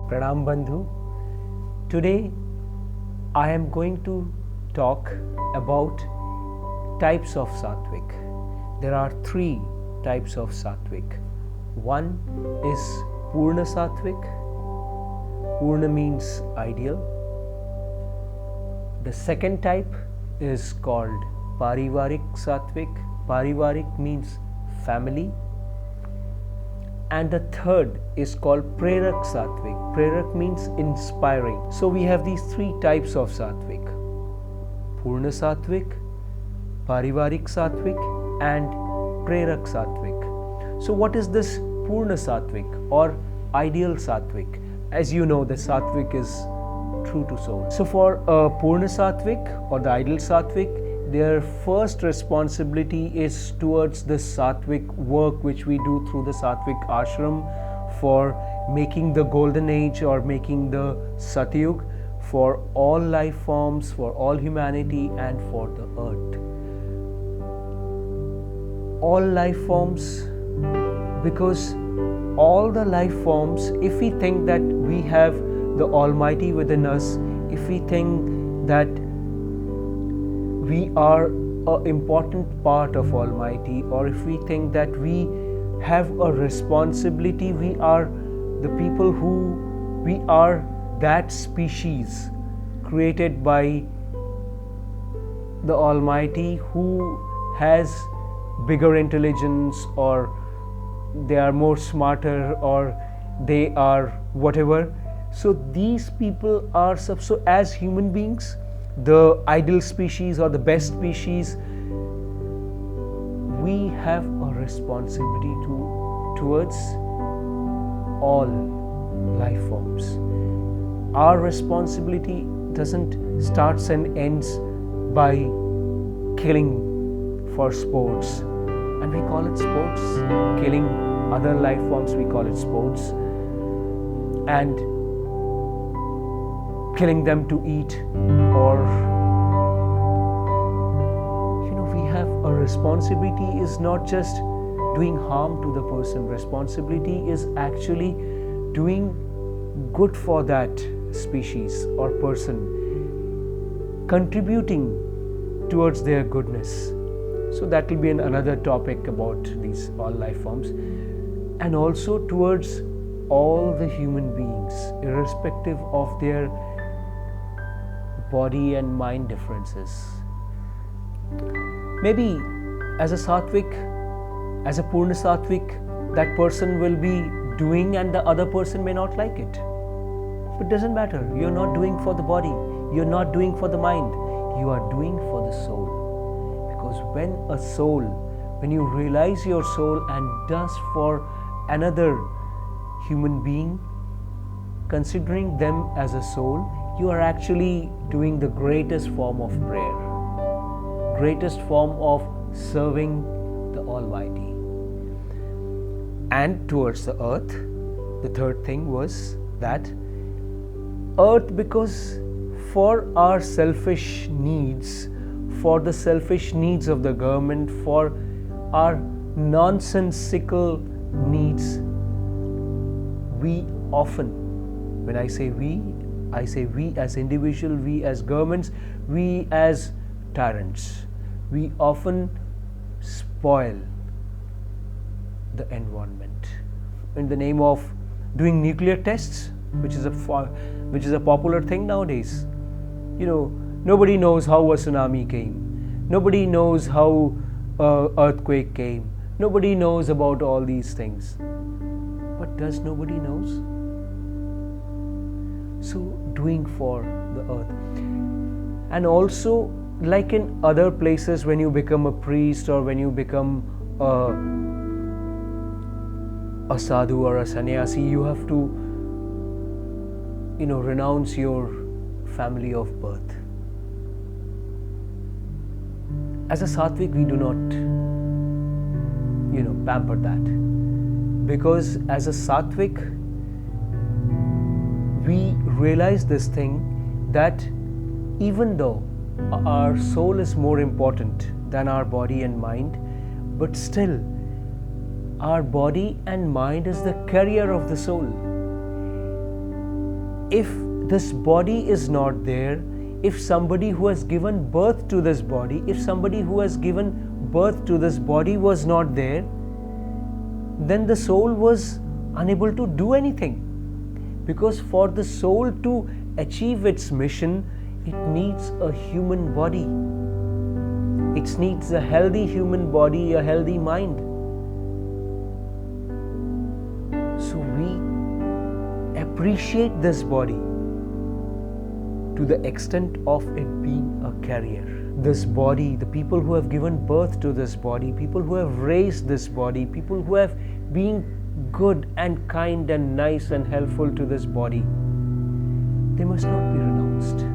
Pranam Bandhu. Today I am going to talk about types of Satwik. There are 3 types of Satwik. One is Puna Satwik. Puna means ideal. The second type is called Parivarik Satwik. Parivarik means family. And the third is called Prerak Satwik. Prerak means inspiring. So we have these 3 types of Satwik: Purna Satwik, Parivarik Satwik, and Prerak Satwik. So what is this Purna Satwik or ideal Satwik? As you know, the Satwik is true to soul. So for Purna Satwik or the ideal Satwik, their first responsibility is towards the Satwik work which we do through the Satwik ashram for making the golden age or making the SATYUG for all life forms, for all humanity, and for the earth. All life forms, because all the life forms, if we think that we have the Almighty within us, if we think that we are an important part of Almighty, or if we think that we have a responsibility, we are the people we are that species created by the Almighty who has bigger intelligence, or they are more smarter, or they are whatever. So these people are so as human beings, the ideal species or the best species, we have a responsibility towards all life forms. Our responsibility doesn't starts and ends by killing for sports, and we call it sports. Killing other life forms, we call it sports, and killing them to eat, or we have a responsibility is not just doing harm to the person. Responsibility is actually doing good for that species or person, contributing towards their goodness. So that will be another topic about these all life forms, and also towards all the human beings, irrespective of their body and mind differences. Maybe as a Satwik, as a Purna Satwik, that person will be doing and the other person may not like it. But it doesn't matter. You're not doing for the body. You're not doing for the mind. You are doing for the soul. Because when you realize your soul and does for another human being, considering them as a soul, you are actually doing the greatest form of prayer, greatest form of serving the Almighty. And towards the earth, the third thing was that earth, because for our selfish needs, for the selfish needs of the government, for our nonsensical needs, we often, when I say we as individuals, we as governments, we as tyrants, we often spoil the environment in the name of doing nuclear tests, which is a popular thing nowadays. Nobody knows how a tsunami came. Nobody knows how earthquake came. Nobody knows about all these things. But does nobody knows? So doing for the earth. And also, like in other places, when you become a priest or when you become a sadhu or a sannyasi, you have to renounce your family of birth. As a Satwik, we do not pamper that, because as a Satwik, we realize this thing, that even though our soul is more important than our body and mind, but still our body and mind is the carrier of the soul. if this body is not there, if somebody who has given birth to this body, if somebody who has given birth to this body was not there, then the soul was unable to do anything. Because for the soul to achieve its mission, it needs a human body. It needs a healthy human body, a healthy mind. So we appreciate this body to the extent of it being a carrier. This body, the people who have given birth to this body, people who have raised this body, people who have been good and kind and nice and helpful to this body, they must not be renounced.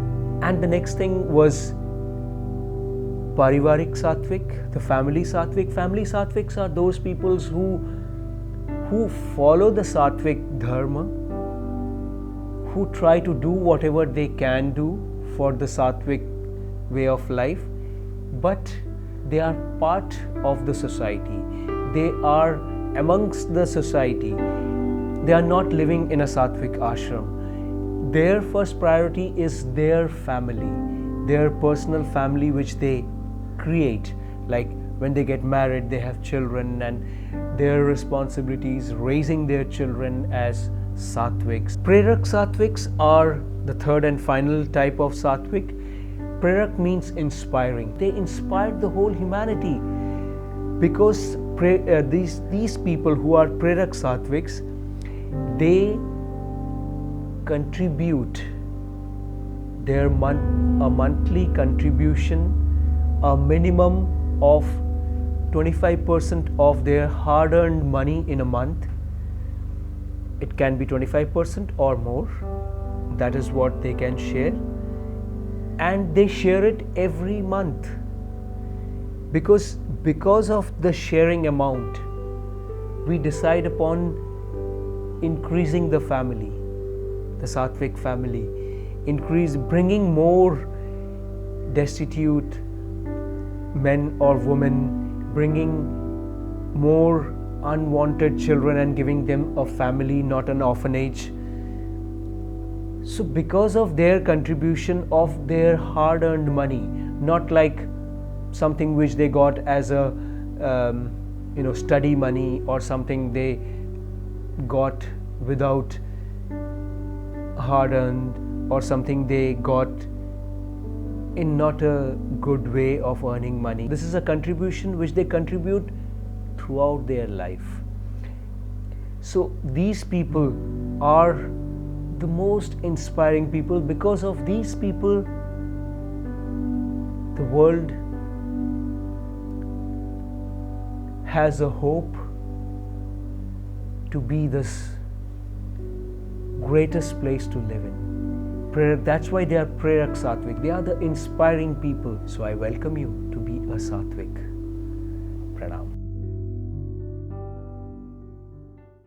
And the next thing was Parivarik Satwik, the family Satwik. Family Satwiks are those peoples who follow the Satwik Dharma, who try to do whatever they can do for the Satwik way of life, but they are part of the society. They are amongst the society. They are not living in a Satwik ashram. Their first priority is their family, their personal family which they create. Like when they get married, they have children, and their responsibilities raising their children as Satwiks. Prerak Satwiks are the third and final type of Satwik. Prerak means inspiring. They inspired the whole humanity, because these people who are Prerak Satwiks, they contribute their a monthly contribution, a minimum of 25% of their hard-earned money in a month. It can be 25% or more. That is what they can share. And they share it every month. Because of the sharing amount, we decide upon increasing the family, the Satwik family, bringing more destitute men or women, bringing more unwanted children and giving them a family, not an orphanage. So because of their contribution of their hard-earned money, not like something which they got as a study money or something they got without hard-earned, or something they got in not a good way of earning money. This is a contribution which they contribute throughout their life. So these people are the most inspiring people. Because of these people, the world has a hope to be this greatest place to live in. That's why they are Prerak Satwik. They are the inspiring people. So I welcome you to be a Satwik. Pranam.